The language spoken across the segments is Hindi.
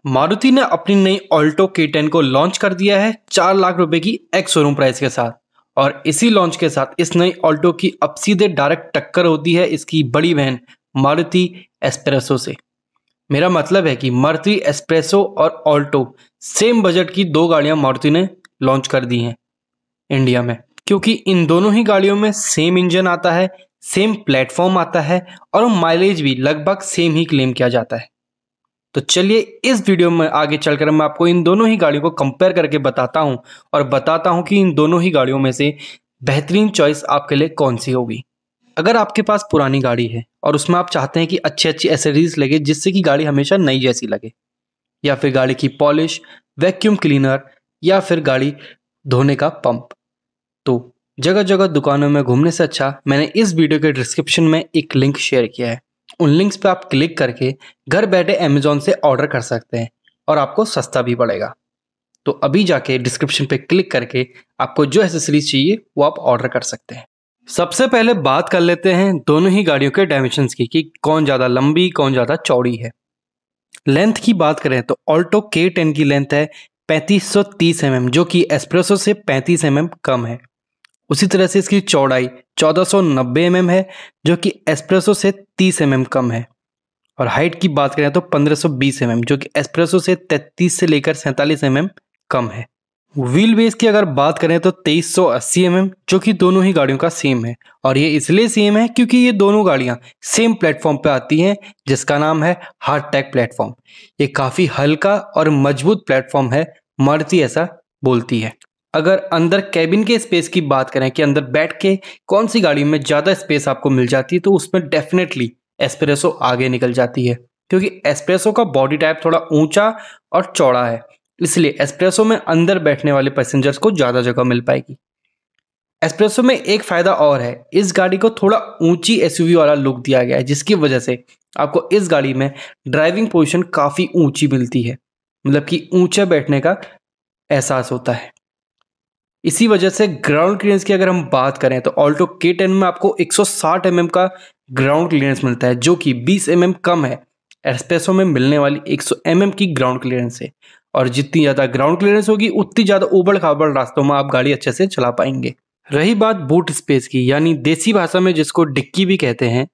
मारुति ने अपनी नई ऑल्टो K10 को लॉन्च कर दिया है 4 लाख रुपए की एक्स शोरूम प्राइस के साथ। और इसी लॉन्च के साथ इस नई ऑल्टो की अब सीधे डायरेक्ट टक्कर होती है इसकी बड़ी बहन मारुति एस्प्रेसो से। मेरा मतलब है कि मारुति एस्प्रेसो और ऑल्टो सेम बजट की दो गाड़ियां मारुति ने लॉन्च कर दी हैं इंडिया में, क्योंकि इन दोनों ही गाड़ियों में सेम इंजन आता है, सेम प्लेटफॉर्म आता है और माइलेज भी लगभग सेम ही क्लेम किया जाता है। तो चलिए इस वीडियो में आगे चलकर मैं आपको इन दोनों ही गाड़ियों को कंपेयर करके बताता हूं और बताता हूं कि इन दोनों ही गाड़ियों में से बेहतरीन चॉइस आपके लिए कौन सी होगी। अगर आपके पास पुरानी गाड़ी है और उसमें आप चाहते हैं कि अच्छी अच्छी एसेसरीज लगे जिससे कि गाड़ी हमेशा नई जैसी लगे, या फिर गाड़ी की पॉलिश, वैक्यूम क्लीनर या फिर गाड़ी धोने का पंप, तो जगह जगह दुकानों में घूमने से अच्छा मैंने इस वीडियो के डिस्क्रिप्शन में एक लिंक शेयर किया है। उन लिंक्स पे आप क्लिक करके घर बैठे अमेज़ॉन से ऑर्डर कर सकते हैं और आपको सस्ता भी पड़ेगा। तो अभी जाके डिस्क्रिप्शन पे क्लिक करके आपको जो एसेसरीज चाहिए वो आप ऑर्डर कर सकते हैं। सबसे पहले बात कर लेते हैं दोनों ही गाड़ियों के डायमेंशंस की कि कौन ज़्यादा लंबी कौन ज़्यादा चौड़ी है। लेंथ की बात करें तो ऑल्टो K10 की लेंथ है 3530 mm, जो कि एस्प्रेसो से 35 mm कम है। उसी तरह से इसकी चौड़ाई 1490 mm है, जो कि एस्प्रेसो से 30 mm कम है। और हाइट की बात करें तो 1520 mm, जो कि एस्प्रेसो से 33 से लेकर 47 mm कम है। व्हील बेस की अगर बात करें तो 2380 mm, जो कि दोनों ही गाड़ियों का सेम है। और ये इसलिए सेम है क्योंकि ये दोनों गाड़ियां सेम प्लेटफॉर्म पे आती हैं जिसका नाम है हार्डटेक प्लेटफॉर्म। ये काफ़ी हल्का और मजबूत प्लेटफॉर्म है, मारुति ऐसा बोलती है। अगर अंदर कैबिन के स्पेस की बात करें कि अंदर बैठ के कौन सी गाड़ी में ज़्यादा स्पेस आपको मिल जाती है, तो उसमें डेफिनेटली एस्प्रेसो आगे निकल जाती है, क्योंकि एस्प्रेसो का बॉडी टाइप थोड़ा ऊंचा और चौड़ा है, इसलिए एस्प्रेसो में अंदर बैठने वाले पैसेंजर्स को ज़्यादा जगह मिल पाएगी। एस्प्रेसो में एक फ़ायदा और है, इस गाड़ी को थोड़ा ऊंची एसयूवी वाला लुक दिया गया है, जिसकी वजह से आपको इस गाड़ी में ड्राइविंग पोजीशन काफ़ी ऊंची मिलती है, मतलब कि ऊंचे बैठने का एहसास होता है। इसी वजह से ग्राउंड क्लियरेंस की अगर हम बात करें तो ऑल्टो K10 में आपको 160 mm का ग्राउंड क्लियरेंस मिलता है, जो कि 20 mm कम है एस्प्रेसो में मिलने वाली 100 mm की ग्राउंड क्लियरेंस से। और जितनी ज़्यादा ग्राउंड क्लियरेंस होगी उतनी ज़्यादा उबड़ खाबड़ रास्तों में आप गाड़ी अच्छे से चला पाएंगे। रही बात बूट स्पेस की, यानी देसी भाषा में जिसको डिक्की भी कहते हैं,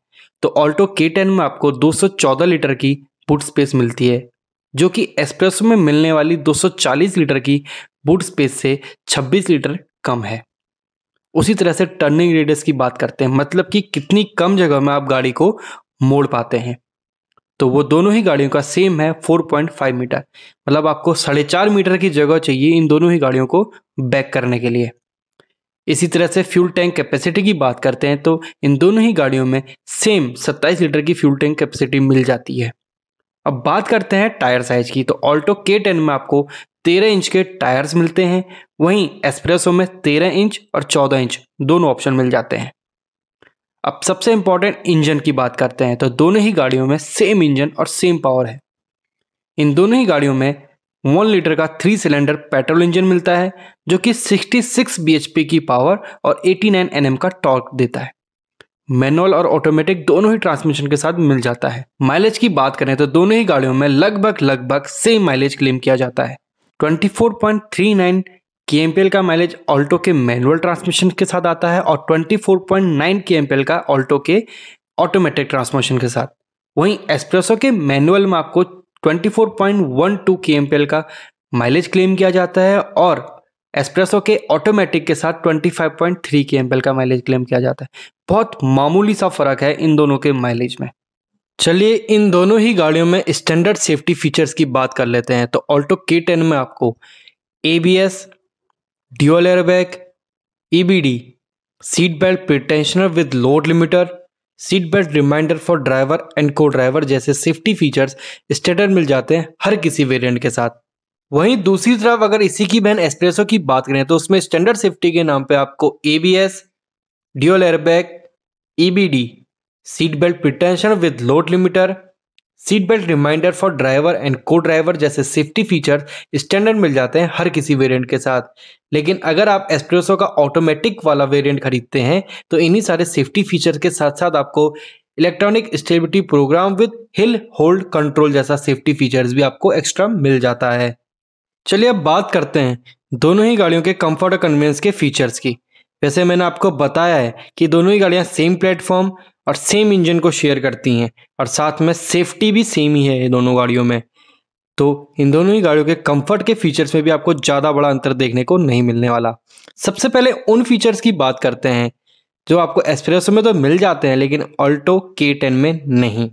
तो ऑल्टो K10 में आपको 214 लीटर की बूट स्पेस मिलती है, जो कि एस्प्रेसो में मिलने वाली 240 लीटर की बूट स्पेस से 26 लीटर कम है। उसी तरह से टर्निंग रेडियस की बात करते हैं, मतलब कि कितनी कम जगह में आप गाड़ी को मोड़ पाते हैं, तो वो दोनों ही गाड़ियों का सेम है 4.5 मीटर, मतलब आपको 4.5 मीटर की जगह चाहिए इन दोनों ही गाड़ियों को बैक करने के लिए। इसी तरह से फ्यूल टैंक कैपेसिटी की बात करते हैं तो इन दोनों ही गाड़ियों में सेम 27 लीटर की फ्यूल टैंक कैपेसिटी मिल जाती है। अब बात करते हैं टायर साइज की, तो ऑल्टो K10 में आपको 13 इंच के टायर्स मिलते हैं, वहीं एस्प्रेसो में 13 इंच और 14 इंच दोनों ऑप्शन मिल जाते हैं। अब सबसे इंपॉर्टेंट इंजन की बात करते हैं तो दोनों ही गाड़ियों में सेम इंजन और सेम पावर है। इन दोनों ही गाड़ियों में 1 लीटर का 3 सिलेंडर पेट्रोल इंजन मिलता है, जो कि 66 bhp की पावर और 89 Nm का टॉर्क देता है। मैनुअल और ऑटोमेटिक दोनों ही ट्रांसमिशन के साथ मिल जाता है। माइलेज की बात करें तो दोनों ही गाड़ियों में लगभग सेम माइलेज क्लेम किया जाता है। 24.39 kmpl का माइलेज ऑल्टो के मैनुअल ट्रांसमिशन के साथ आता है और 24.9 kmpl का ऑल्टो के ऑटोमेटिक ट्रांसमिशन के साथ। वहीं एस्प्रेसो के मैनुअल में आपको 24.12 kmpl का माइलेज क्लेम किया जाता है और एस्प्रेसो के ऑटोमेटिक के साथ 25.3 kmpl का माइलेज क्लेम किया जाता है। बहुत मामूली सा फर्क है इन दोनों के माइलेज में। चलिए इन दोनों ही गाड़ियों में स्टैंडर्ड सेफ्टी फीचर्स की बात कर लेते हैं, तो ऑल्टो K10 में आपको ABS, dual airbag, EBD, seat belt pretensioner with load limiter, seat belt reminder for driver and co driver जैसे सेफ्टी फीचर्स स्टैंडर्ड मिल जाते हैं हर किसी वेरिएंट के साथ। वहीं दूसरी तरफ अगर इसी की बहन एस्प्रेसो की बात करें तो उसमें स्टैंडर्ड सेफ्टी के नाम पे आपको ABS, dual airbag, EBD, seat belt pretension with load limiter, seat belt reminder for driver and co driver जैसे सेफ्टी फीचर स्टैंडर्ड मिल जाते हैं हर किसी वेरिएंट के साथ। लेकिन अगर आप एस्प्रेसो का ऑटोमेटिक वाला वेरिएंट खरीदते हैं तो इन्हीं सारे सेफ्टी फीचर के साथ साथ आपको electronic stability program with hill hold control जैसा सेफ्टी फीचर्स भी आपको एक्स्ट्रा मिल जाता है। चलिए अब बात करते हैं दोनों ही गाड़ियों के कंफर्ट और कन्वीनियंस के फीचर्स की। वैसे मैंने आपको बताया है कि दोनों ही गाड़ियां सेम प्लेटफॉर्म और सेम इंजन को शेयर करती हैं और साथ में सेफ्टी भी सेम ही है ये दोनों गाड़ियों में। तो इन दोनों ही गाड़ियों के कंफर्ट के फीचर्स में भी आपको ज़्यादा बड़ा अंतर देखने को नहीं मिलने वाला। सबसे पहले उन फीचर्स की बात करते हैं जो आपको एस्प्रेसो में तो मिल जाते हैं लेकिन ऑल्टो K10 में नहीं।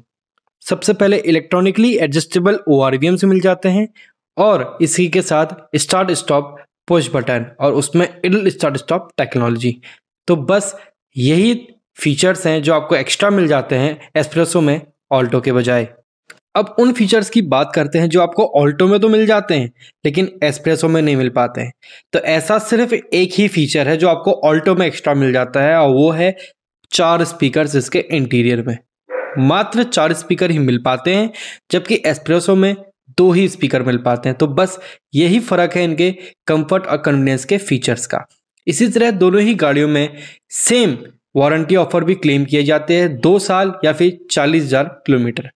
सबसे पहले इलेक्ट्रॉनिकली एडजस्टेबल ORVM से मिल जाते हैं और इसी के साथ स्टार्ट स्टॉप पुश बटन और उसमें इडल स्टार्ट स्टॉप टेक्नोलॉजी। तो बस यही फीचर्स हैं जो आपको एक्स्ट्रा मिल जाते हैं एस्प्रेसो में ऑल्टो के बजाय। अब उन फीचर्स की बात करते हैं जो आपको ऑल्टो में तो मिल जाते हैं लेकिन एस्प्रेसो में नहीं मिल पाते हैं। तो ऐसा सिर्फ एक ही फीचर है जो आपको ऑल्टो में एक्स्ट्रा मिल जाता है और वो है 4 स्पीकर्स इसके इंटीरियर में। मात्र 4 स्पीकर ही मिल पाते हैं जबकि एस्प्रेसो में 2 ही स्पीकर मिल पाते हैं। तो बस यही फर्क है इनके कंफर्ट और कन्वीनियंस के फीचर्स का। इसी तरह दोनों ही गाड़ियों में सेम वारंटी ऑफर भी क्लेम किए जाते हैं 2 साल या फिर 40,000 किलोमीटर।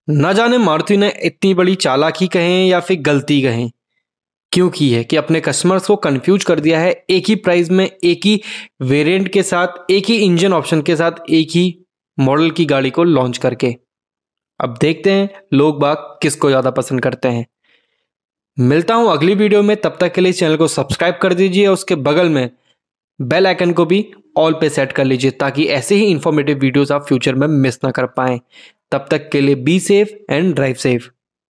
न जाने मारुति ने इतनी बड़ी चालाकी कहें या फिर गलती कहें क्यों की है कि अपने कस्टमर्स को कंफ्यूज कर दिया है एक ही प्राइस में एक ही वेरिएंट के साथ एक ही इंजन ऑप्शन के साथ एक ही मॉडल की गाड़ी को लॉन्च करके। अब देखते हैं लोग बाग किसको ज़्यादा पसंद करते हैं। मिलता हूं अगली वीडियो में, तब तक के लिए इस चैनल को सब्सक्राइब कर दीजिए और उसके बगल में बेल आइकन को भी ऑल पे सेट कर लीजिए ताकि ऐसे ही इंफॉर्मेटिव वीडियोस आप फ्यूचर में मिस ना कर पाएं। तब तक के लिए be safe and drive safe.